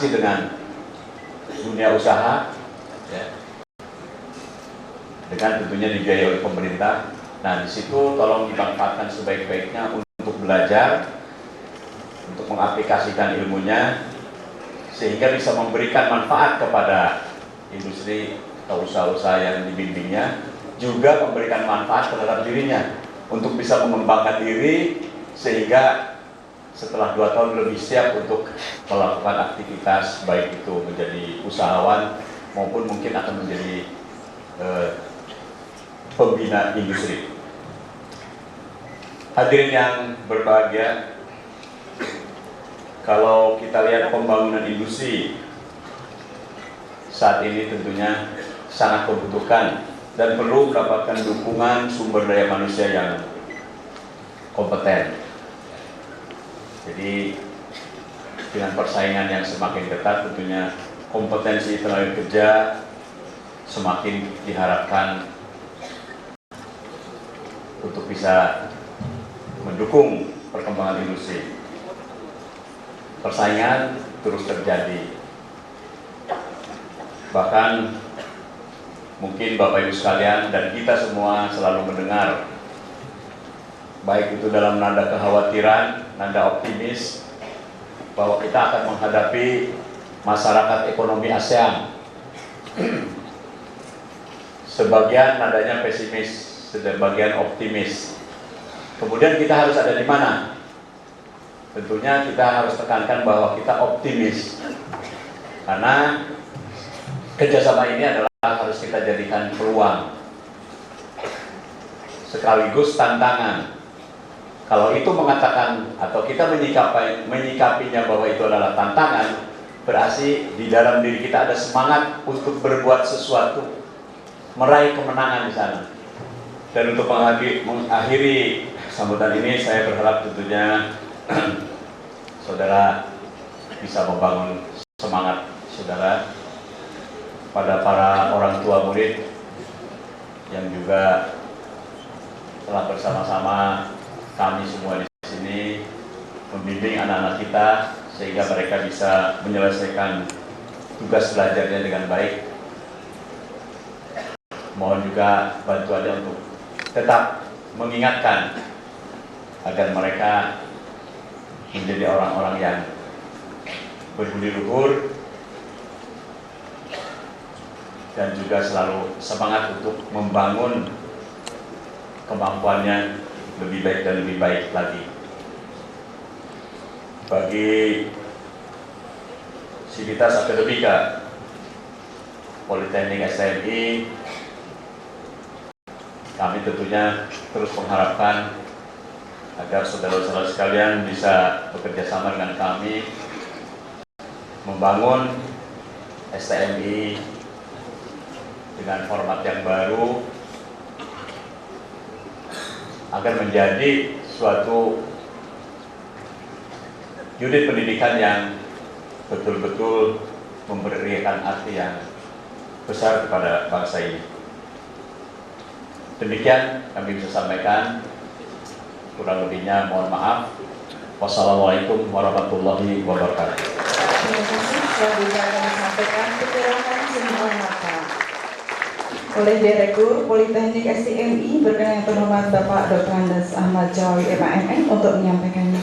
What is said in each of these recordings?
berinteraksi dengan dunia usaha, ya, dengan tentunya dibiayai oleh pemerintah. Nah, di situ tolong dimanfaatkan sebaik-baiknya untuk belajar, untuk mengaplikasikan ilmunya, sehingga bisa memberikan manfaat kepada industri atau usaha-usaha yang dibimbingnya, juga memberikan manfaat terhadap dirinya untuk bisa mengembangkan diri, sehingga setelah 2 tahun lebih siap untuk melakukan aktivitas, baik itu menjadi usahawan maupun mungkin akan menjadi pembina industri. Hadirin yang berbahagia, kalau kita lihat pembangunan industri saat ini tentunya sangat membutuhkan dan perlu mendapatkan dukungan sumber daya manusia yang kompeten. Jadi dengan persaingan yang semakin ketat, tentunya kompetensi tenaga kerja semakin diharapkan untuk bisa mendukung perkembangan industri. Persaingan terus terjadi. Bahkan mungkin Bapak Ibu sekalian dan kita semua selalu mendengar, baik itu dalam nada kekhawatiran, nada optimis, bahwa kita akan menghadapi masyarakat ekonomi ASEAN. Sebagian nadanya pesimis, sebagian optimis. Kemudian kita harus ada di mana? Tentunya kita harus tekankan bahwa kita optimis, karena kerjasama ini adalah harus kita jadikan peluang sekaligus tantangan. Kalau itu mengatakan atau kita menyikapinya bahwa itu adalah tantangan, berarti di dalam diri kita ada semangat untuk berbuat sesuatu, meraih kemenangan di sana. Dan untuk mengakhiri sambutan ini, saya berharap tentunya saudara bisa membangun semangat saudara pada para orang tua murid yang juga telah bersama-sama kami semua di sini membimbing anak-anak kita sehingga mereka bisa menyelesaikan tugas belajarnya dengan baik. Mohon juga bantuannya untuk tetap mengingatkan agar mereka menjadi orang-orang yang berbudi luhur dan juga selalu semangat untuk membangun kemampuannya lebih baik dan lebih baik lagi. Bagi Sivitas Akademika Politeknik STMI, kami tentunya terus mengharapkan agar saudara-saudara sekalian bisa bekerja sama dengan kami membangun STMI dengan format yang baru agar menjadi suatu unit pendidikan yang betul-betul memberikan arti yang besar kepada bangsa ini. Demikian kami bisa sampaikan. Kurang lebihnya mohon maaf. Wassalamualaikum warahmatullahi wabarakatuh. Terima kasih. Selanjutnya akan disampaikan keterangan seminar mata oleh Direktur Politeknik STMI berkenan yang terhormat Bapak Dr. Andes Ahmad Jawi MAMN untuk menyampaikannya.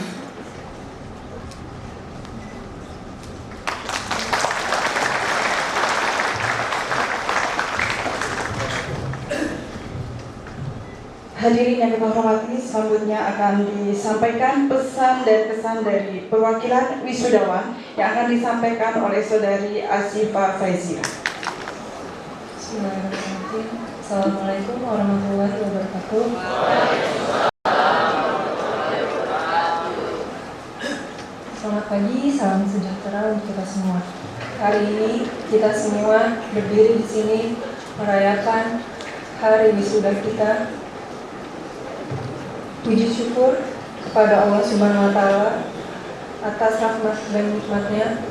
Hadirin yang kita hormati, selanjutnya akan disampaikan pesan dan kesan dari perwakilan wisudawan yang akan disampaikan oleh Saudari Asyifa Faizia. Bismillahirrahmanirrahim. Assalamualaikum warahmatullahi wabarakatuh. Selamat pagi, salam sejahtera untuk kita semua. Hari ini kita semua berdiri di sini merayakan hari wisuda kita. Puji syukur kepada Allah Subhanahu wa Ta'ala atas rahmat dan nikmatnya,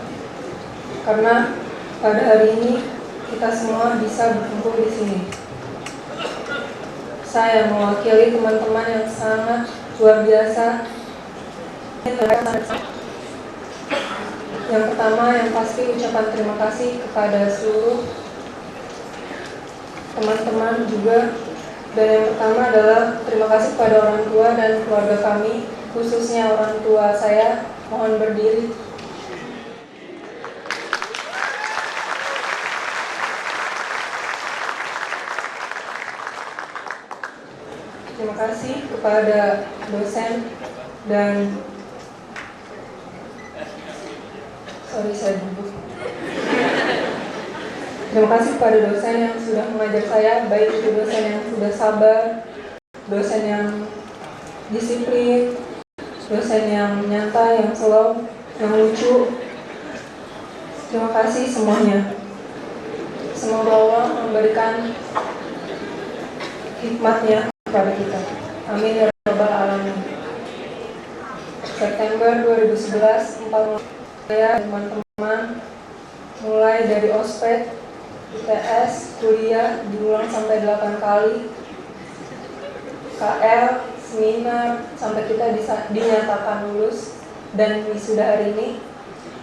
karena pada hari ini kita semua bisa berkumpul di sini. Saya mewakili teman-teman yang sangat luar biasa Yang pertama, yang pasti ucapan terima kasih kepada seluruh teman-teman juga. Dan yang pertama adalah terima kasih kepada orang tua dan keluarga kami, khususnya orang tua saya. Mohon berdiri. Terima kasih kepada dosen dan saya duduk. Terima kasih kepada dosen yang sudah mengajar saya, baik itu dosen yang sudah sabar, dosen yang disiplin, dosen yang nyata, yang slow, yang lucu. Terima kasih semuanya. Semoga Allah memberikan hikmatnya kepada kita. Amin ya rabbal alamin. September 2011, 4 saya teman-teman mulai dari ospek, ITS, kuliah diulang sampai 8 kali, KL, seminar, sampai kita dinyatakan lulus dan wisuda hari ini.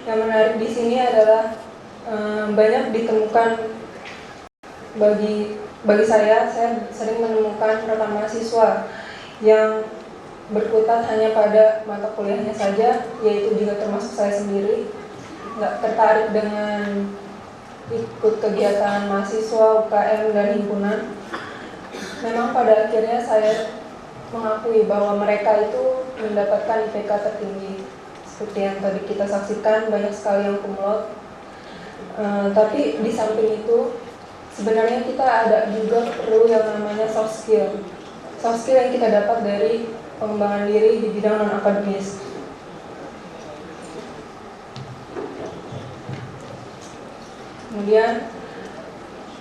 Yang menarik di sini adalah banyak ditemukan bagi saya sering menemukan rekan mahasiswa yang berkutat hanya pada mata kuliahnya saja, yaitu juga termasuk saya sendiri, nggak tertarik dengan ikut kegiatan mahasiswa, UKM, dan himpunan. Memang pada akhirnya saya mengakui bahwa mereka itu mendapatkan IPK tertinggi. Seperti yang tadi kita saksikan, banyak sekali yang cum laude. Tapi di samping itu, sebenarnya kita ada juga perlu yang namanya soft skill. Soft skill yang kita dapat dari pengembangan diri di bidang non-akademis. Kemudian,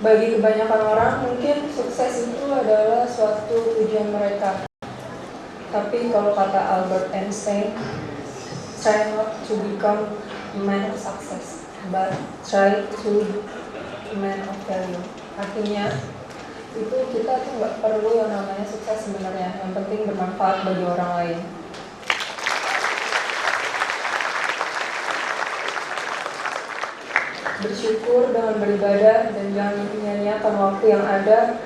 bagi kebanyakan orang mungkin sukses itu adalah suatu tujuan mereka. Tapi kalau kata Albert Einstein, try not to become a man of success, but try to a man of value. Artinya, itu kita tuh nggak perlu yang namanya sukses sebenarnya. Yang penting bermanfaat bagi orang lain. Bersyukur dengan beribadah dan jangan menyia-nyiakan waktu yang ada,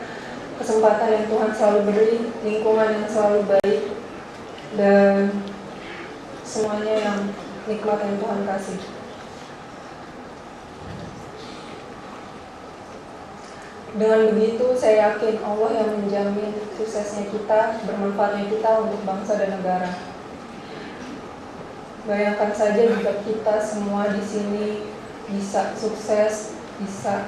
kesempatan yang Tuhan selalu beri, lingkungan yang selalu baik, dan semuanya yang nikmat yang Tuhan kasih. Dengan begitu, saya yakin Allah yang menjamin suksesnya kita, bermanfaatnya kita untuk bangsa dan negara. Bayangkan saja jika kita semua di sini bisa sukses, bisa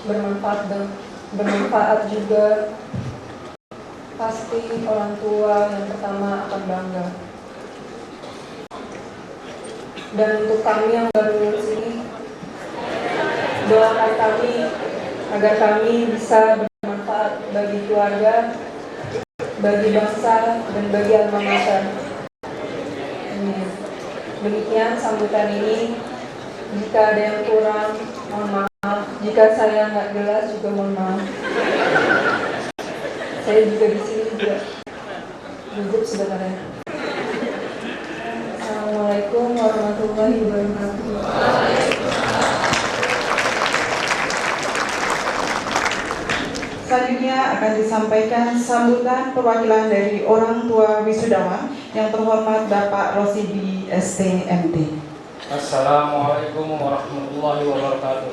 bermanfaat juga, pasti orang tua yang pertama akan bangga. Dan untuk kami yang baru lulus ini, doakan kami agar kami bisa bermanfaat bagi keluarga, bagi bangsa, dan bagi alma mater. Demikian sambutan ini. Jika ada yang kurang, mohon maaf. Jika saya nggak jelas juga mohon maaf. Saya juga di sini juga gugup sebenarnya. Assalamualaikum warahmatullahi wabarakatuh. Selanjutnya akan disampaikan sambutan perwakilan dari orang tua wisudawan yang terhormat Bapak Rosidi STMT. Assalamualaikum warahmatullahi wabarakatuh.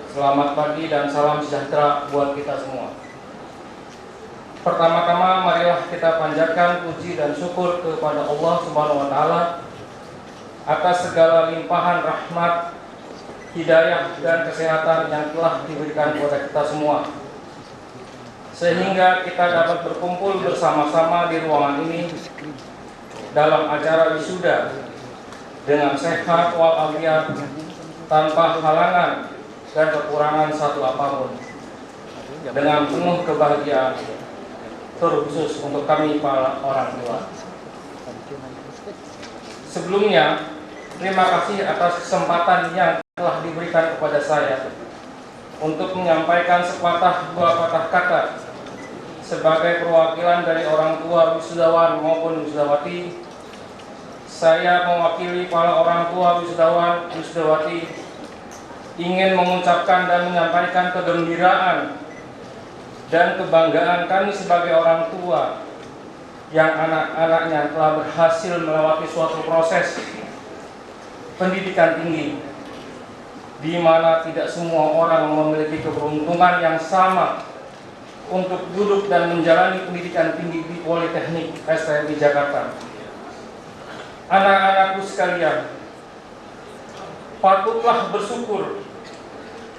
Selamat pagi dan salam sejahtera buat kita semua. Pertama-tama marilah kita panjatkan puji dan syukur kepada Allah Subhanahu wa taala atas segala limpahan rahmat, hidayah dan kesehatan yang telah diberikan kepada kita semua, sehingga kita dapat berkumpul bersama-sama di ruangan ini dalam acara wisuda dengan sehat walafiat, tanpa halangan dan kekurangan satu apapun, dengan penuh kebahagiaan, terkhusus untuk kami para orang tua. Sebelumnya, terima kasih atas kesempatan yang telah diberikan kepada saya untuk menyampaikan sepatah dua patah kata sebagai perwakilan dari orang tua wisudawan maupun wisudawati saya mewakili para orang tua wisudawan wisudawati ingin mengucapkan dan menyampaikan kegembiraan dan kebanggaan kami sebagai orang tua yang anak-anaknya telah berhasil melewati suatu proses pendidikan tinggi, di mana tidak semua orang memiliki keberuntungan yang sama untuk duduk dan menjalani pendidikan tinggi di Politeknik STMI Jakarta. Anak-anakku sekalian, patutlah bersyukur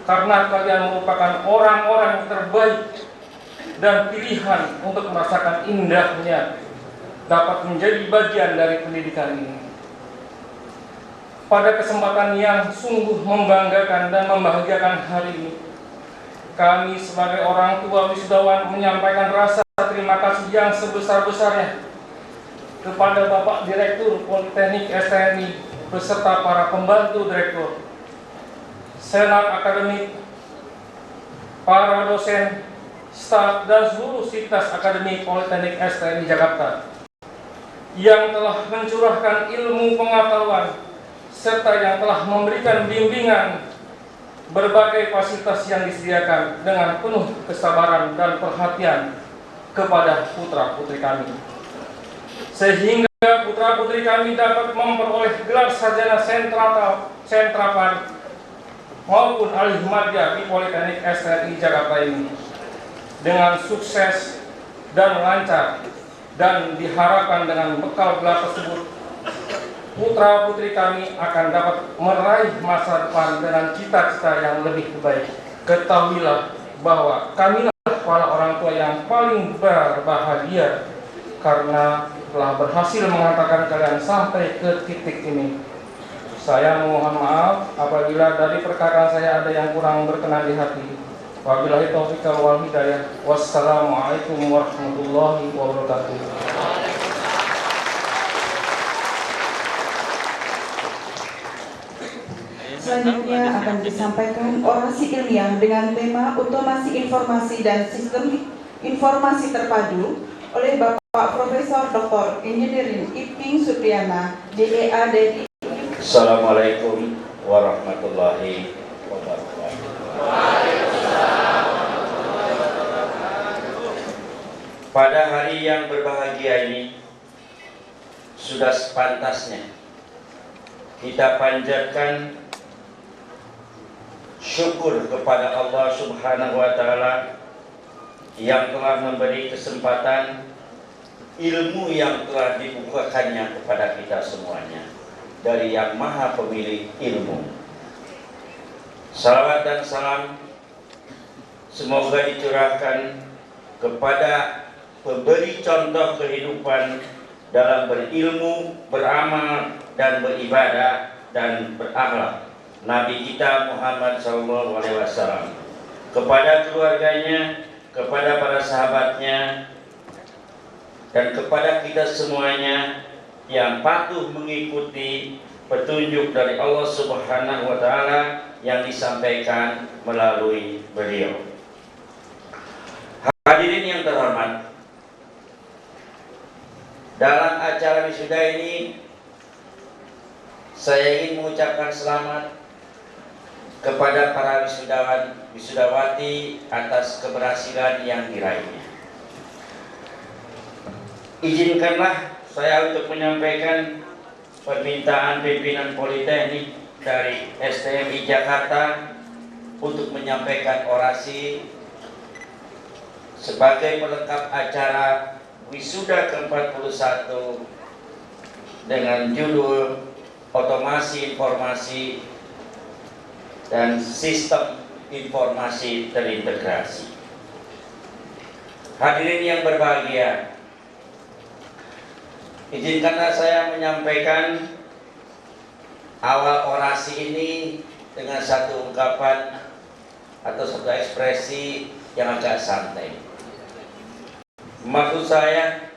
karena kalian merupakan orang-orang yang terbaik dan pilihan untuk merasakan indahnya dapat menjadi bagian dari pendidikan ini. Pada kesempatan yang sungguh membanggakan dan membahagiakan hari ini, kami sebagai orang tua wisudawan menyampaikan rasa terima kasih yang sebesar-besarnya kepada Bapak Direktur Politeknik STMI beserta para pembantu direktur, senat akademik, para dosen, staf dan seluruh sivitas akademi Politeknik STMI Jakarta yang telah mencurahkan ilmu pengetahuan serta yang telah memberikan bimbingan berbagai fasilitas yang disediakan dengan penuh kesabaran dan perhatian kepada putra-putri kami, sehingga putra-putri kami dapat memperoleh gelar sarjana sentrapan maupun alih madya di Politeknik STMI Jakarta ini dengan sukses dan lancar, dan diharapkan dengan bekal gelar tersebut putra-putri kami akan dapat meraih masa depan dengan cita-cita yang lebih baik. Ketahuilah bahwa kamilah para orang tua yang paling berbahagia karena telah berhasil mengantarkan kalian sampai ke titik ini. Saya mohon maaf apabila dari perkataan saya ada yang kurang berkenan di hati. Wabillahi taufiq wal hidayah. Wassalamualaikum warahmatullahi wabarakatuh. Selanjutnya akan disampaikan orasi ilmiah dengan tema Otomasi Informasi dan Sistem Informasi Terpadu oleh Bapak Profesor Dr. Engineering Iping Supriyana, DEA dari. Assalamualaikum warahmatullahi wabarakatuh. Pada hari yang berbahagia ini, sudah sepantasnya kita panjatkan syukur kepada Allah Subhanahu wa Ta'ala yang telah memberi kesempatan ilmu yang telah dibukakannya kepada kita semuanya dari Yang Maha Pemilik Ilmu. Salawat dan salam semoga dicurahkan kepada pemberi contoh kehidupan dalam berilmu, beramal, dan beribadah dan berakhlak, Nabi kita Muhammad SAW, kepada keluarganya, kepada para sahabatnya, dan kepada kita semuanya yang patuh mengikuti petunjuk dari Allah Subhanahu wa Ta'ala yang disampaikan melalui beliau. Hadirin yang terhormat, dalam acara wisuda ini saya ingin mengucapkan selamat kepada para wisudawan wisudawati atas keberhasilan yang diraihnya. Izinkanlah saya untuk menyampaikan permintaan pimpinan Politeknik dari STMI Jakarta untuk menyampaikan orasi sebagai pelengkap acara wisuda ke-41 dengan judul Otomasi Informasi dan Sistem Informasi Terintegrasi. Hadirin yang berbahagia, izinkanlah saya menyampaikan awal orasi ini dengan satu ungkapan atau satu ekspresi yang agak santai. Maksud saya,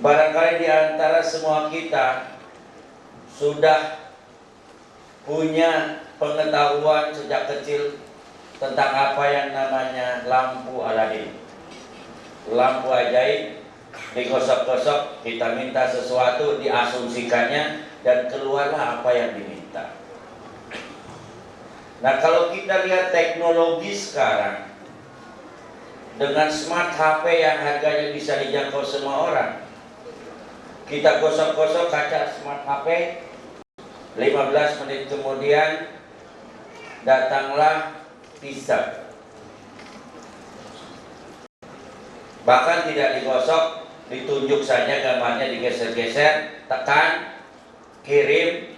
barangkali di antara semua kita sudah punya pengetahuan sejak kecil tentang apa yang namanya lampu Aladin, lampu ajaib digosok-gosok, kita minta sesuatu, diasumsikannya, dan keluarlah apa yang diminta. Nah, kalau kita lihat teknologi sekarang dengan smart HP yang harganya bisa dijangkau semua orang, kita gosok-gosok kaca smart HP, 15 menit kemudian datanglah pizza. Bahkan tidak digosok, ditunjuk saja gambarnya, digeser-geser, tekan, kirim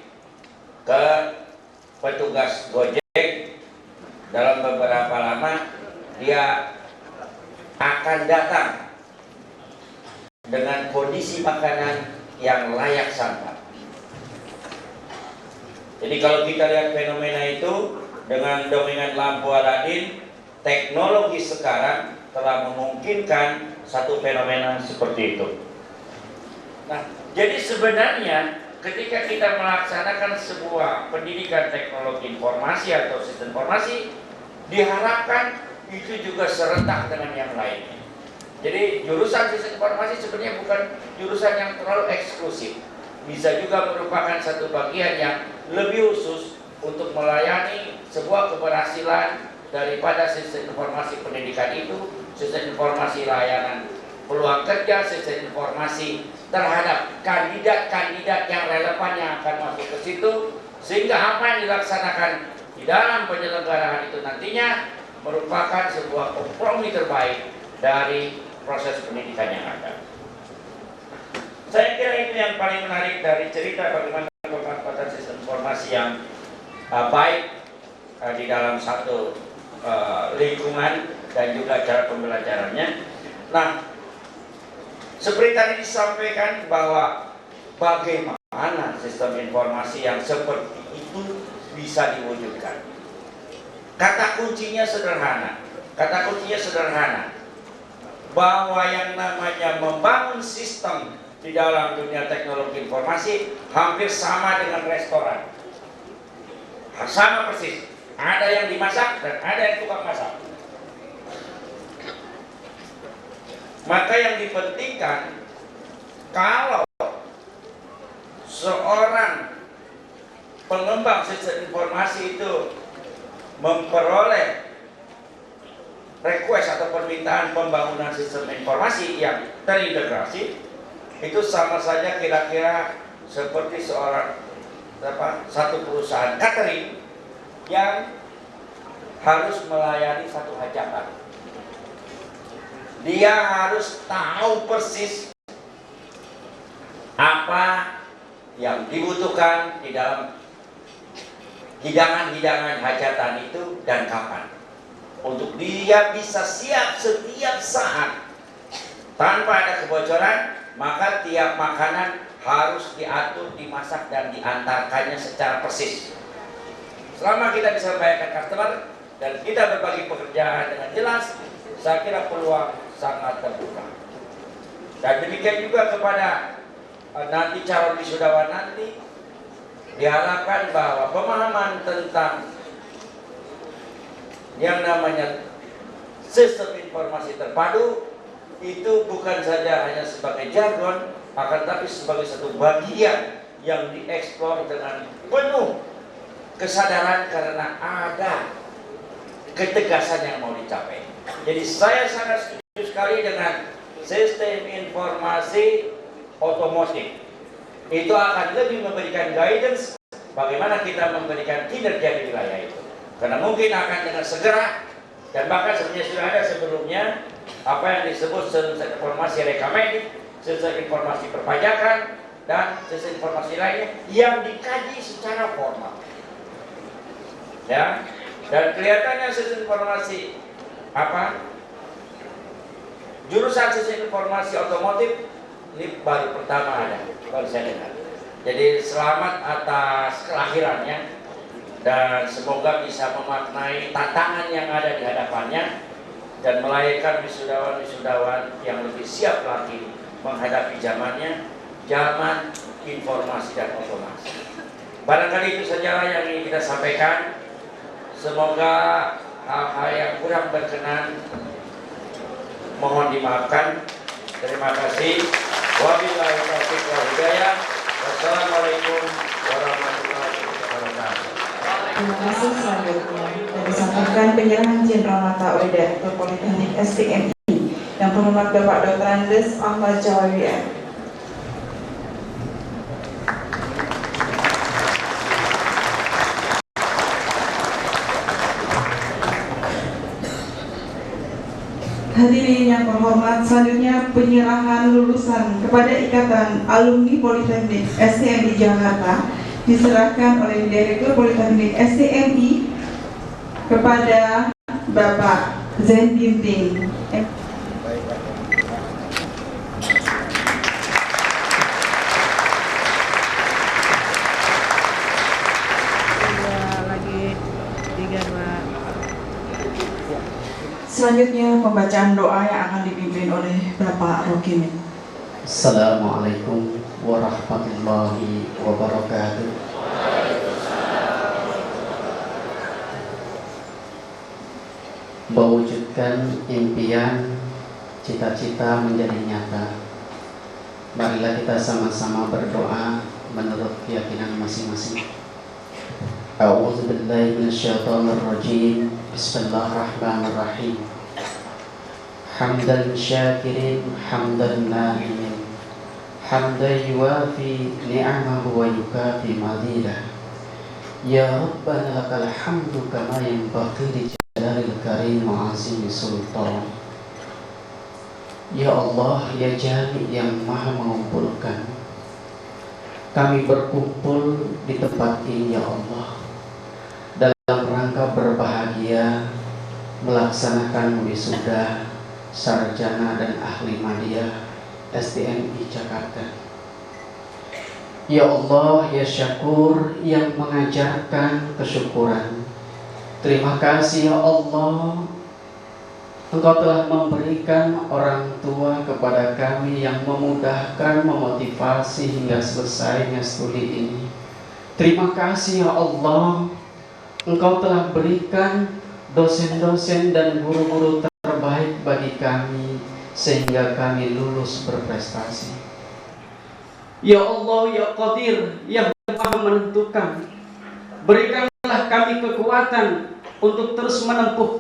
ke petugas Gojek. Dalam beberapa lama dia akan datang dengan kondisi makanan yang layak santap. Jadi kalau kita lihat fenomena itu dengan domingan lampu Aladin, teknologi sekarang telah memungkinkan satu fenomena seperti itu. Nah, jadi sebenarnya ketika kita melaksanakan sebuah pendidikan teknologi informasi atau sistem informasi, diharapkan itu juga serentak dengan yang lainnya. Jadi jurusan sistem informasi sebenarnya bukan jurusan yang terlalu eksklusif. Bisa juga merupakan satu bagian yang lebih khusus untuk melayani sebuah keberhasilan daripada sistem informasi pendidikan itu, sistem informasi layanan peluang kerja, sistem informasi terhadap kandidat-kandidat yang relevan yang akan masuk ke situ, sehingga apa yang dilaksanakan di dalam penyelenggaraan itu nantinya merupakan sebuah kompromi terbaik dari proses pendidikan yang ada. Saya kira itu yang paling menarik dari cerita bagaimana pemanfaatan sistem informasi yang baik di dalam satu lingkungan dan juga cara pembelajarannya. Nah, seperti tadi disampaikan bahwa bagaimana sistem informasi yang seperti itu bisa diwujudkan. Kata kuncinya sederhana. Bahwa yang namanya membangun sistem di dalam dunia teknologi informasi hampir sama dengan restoran. Sama persis. Ada yang dimasak dan ada yang tukang masak. Maka yang dipentingkan, kalau seorang pengembang sistem informasi itu memperoleh request atau permintaan pembangunan sistem informasi yang terintegrasi, itu sama saja kira-kira seperti satu perusahaan catering yang harus melayani satu hajatan. Dia harus tahu persis apa yang dibutuhkan di dalam hidangan-hidangan hajatan itu dan kapan. Untuk dia bisa siap setiap saat tanpa ada kebocoran, maka tiap makanan harus diatur, dimasak dan diantarkannya secara persis. Selama kita bisa membayarkan customer dan kita berbagi pekerjaan dengan jelas, saya kira peluang sangat terbuka. Dan demikian juga kepada nanti calon wisudawan nanti, diharapkan bahwa pemahaman tentang yang namanya sistem informasi terpadu itu bukan saja hanya sebagai jargon, akan tapi sebagai satu bagian yang dieksplor dengan penuh kesadaran karena ada ketegasan yang mau dicapai. Jadi saya sangat setuju sekali dengan sistem informasi otomotif. Itu akan lebih memberikan guidance bagaimana kita memberikan kinerja di wilayah itu. Karena mungkin akan dengan segera, dan bahkan sebenarnya sudah ada sebelumnya apa yang disebut sistem informasi rekamedik, sistem informasi perpajakan, dan sistem informasi lainnya yang dikaji secara formal. Ya, dan kelihatannya sistem informasi jurusan sistem informasi otomotif ini baru pertama ada, baru saya dengar. Jadi selamat atas kelahirannya dan semoga bisa memaknai tantangan yang ada di hadapannya dan melahirkan wisudawan-wisudawan yang lebih siap lagi menghadapi zamannya, zaman informasi dan otomasi. Barangkali itu saja yang ingin kita sampaikan. Semoga hal-hal yang kurang berkenan mohon dimaafkan. Terima kasih. Wabillahi taufiq wal hidayah. Wassalamualaikum warahmatullahi wabarakatuh. Terima kasih. Selanjutnya yang disampaikan penyerahan Jenderal Mata oleh Direktur Politeknik STMI yang terhormat Bapak Dr. Andes Ahmad Jawa WM. Hadirin yang terhormat, selanjutnya penyerahan lulusan kepada Ikatan Alumni Politeknik STMI Jakarta diserahkan oleh Direktur Politeknik STMI kepada Bapak Zain Ginting. Selanjutnya pembacaan doa yang akan dipimpin oleh Bapak Rokimin. Assalamualaikum warahmatullahi wabarakatuh. Mewujudkan impian, cita-cita menjadi nyata. Marilah kita sama-sama berdoa menurut keyakinan masing-masing. A'udzubillahi minasyaitonirrajim. Bismillahirrahmanirrahim. Hamdan syakirin, hamdan na'imin, hamdan yuwafi ni'amahu wa yukafi mazidah. Ya Rabbana lakal hamdu kama yanbaghi li jalalil karim wa azimi sultan. Ya Allah, ya Jami yang maha mengumpulkan, kami berkumpul di tempat ini ya Allah dalam rangka berbahagia melaksanakan wisuda sarjana dan ahli madya STMI Jakarta. Ya Allah, ya Syakur yang mengajarkan kesyukuran. Terima kasih ya Allah, Engkau telah memberikan orang tua kepada kami yang memudahkan, memotivasi hingga selesainya studi ini. Terima kasih ya Allah, Engkau telah berikan dosen-dosen dan guru-guru terbaik bagi kami sehingga kami lulus berprestasi. Ya Allah, ya Qadir yang maha menentukan, berikanlah kami kekuatan untuk terus menempuh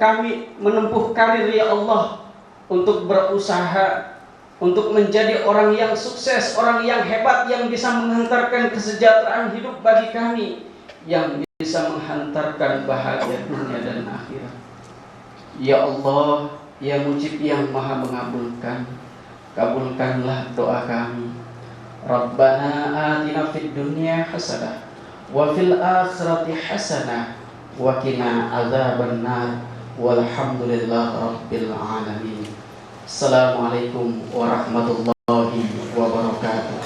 karir ya Allah, untuk berusaha, untuk menjadi orang yang sukses, orang yang hebat, yang bisa menghantarkan kesejahteraan hidup bagi kami, yang bisa menghantarkan bahagia dunia dan akhirat. Ya Allah, ya Mujib yang maha mengabulkan, kabulkanlah doa kami. Rabbana atina fid dunya hasanah wa fil akhirati hasanah wa qina adzabannar walhamdulillahi rabbil alamin. Assalamualaikum warahmatullahi wabarakatuh.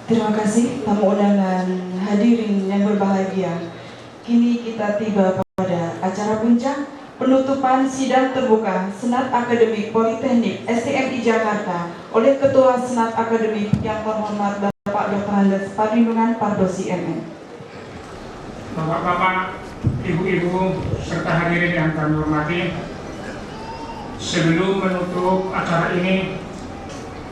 Terima kasih tamu undangan, hadirin yang berbahagia. Kini kita tiba pada acara puncak penutupan sidang terbuka Senat Akademik Politeknik STMI Jakarta oleh Ketua Senat Akademik yang terhormat Bapak Dr. Andes Parlindungan Pardosi MM. Bapak-bapak, ibu-ibu, serta hadirin yang kami hormati, sebelum menutup acara ini,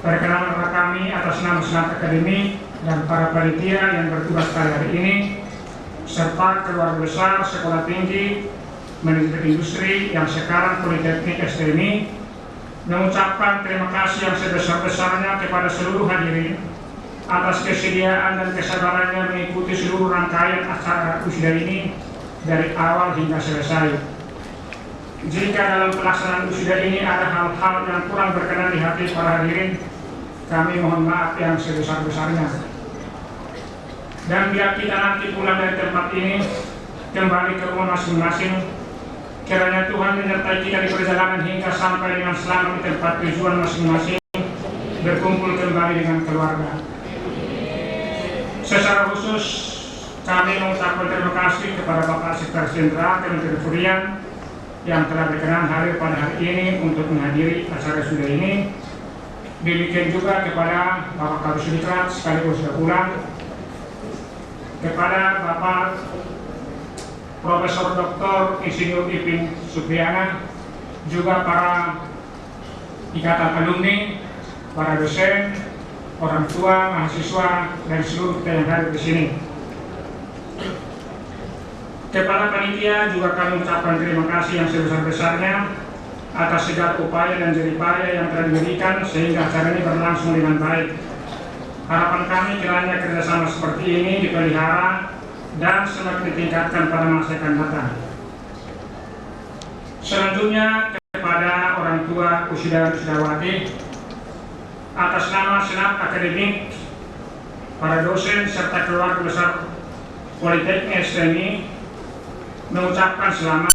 perkenalan kami atas nama Senat Akademik dan para panitia yang bertugas pada hari ini, serta keluarga besar Sekolah Tinggi Manajemen Industri yang sekarang Politeknik STMI, mengucapkan terima kasih yang sebesar-besarnya kepada seluruh hadirin atas kesediaan dan kesabarannya mengikuti seluruh rangkaian acara wisuda ini dari awal hingga selesai. Jika dalam pelaksanaan wisuda ini ada hal-hal yang kurang berkenan di hati para hadirin, kami mohon maaf yang sebesar-besarnya. Dan bila kita nanti pulang dari tempat ini kembali ke rumah masing-masing, kiranya Tuhan menyertai kita di perjalanan hingga sampai dengan selamat di tempat tujuan masing-masing, berkumpul kembali dengan keluarga. Secara khusus kami mengucapkan terima kasih kepada Bapak Sekretaris Jenderal Kementerian Perindustrian yang telah berkenan hadir pada hari ini untuk menghadiri acara wisuda ini. Demikian juga kepada Bapak Kabus Diklat sekaligus sudah pulang, kepada Bapak Profesor Dr. Insinyur Ipin Supriyana, juga para ikatan alumni, para dosen, orang tua, mahasiswa, dan seluruh kita yang hadir di sini. Kepada panitia juga kami ucapkan terima kasih yang sebesar-besarnya atas segala upaya dan jeripaya yang telah diberikan sehingga acara ini berlangsung dengan baik. Harapan kami kiranya kerjasama seperti ini dipelihara dan semakin ditingkatkan pada masa yang akan datang. Selanjutnya kepada orang tua Wisuda Wisudawati, atas nama Senat Akademik, para dosen serta keluarga besar Politeknik STMI mengucapkan selamat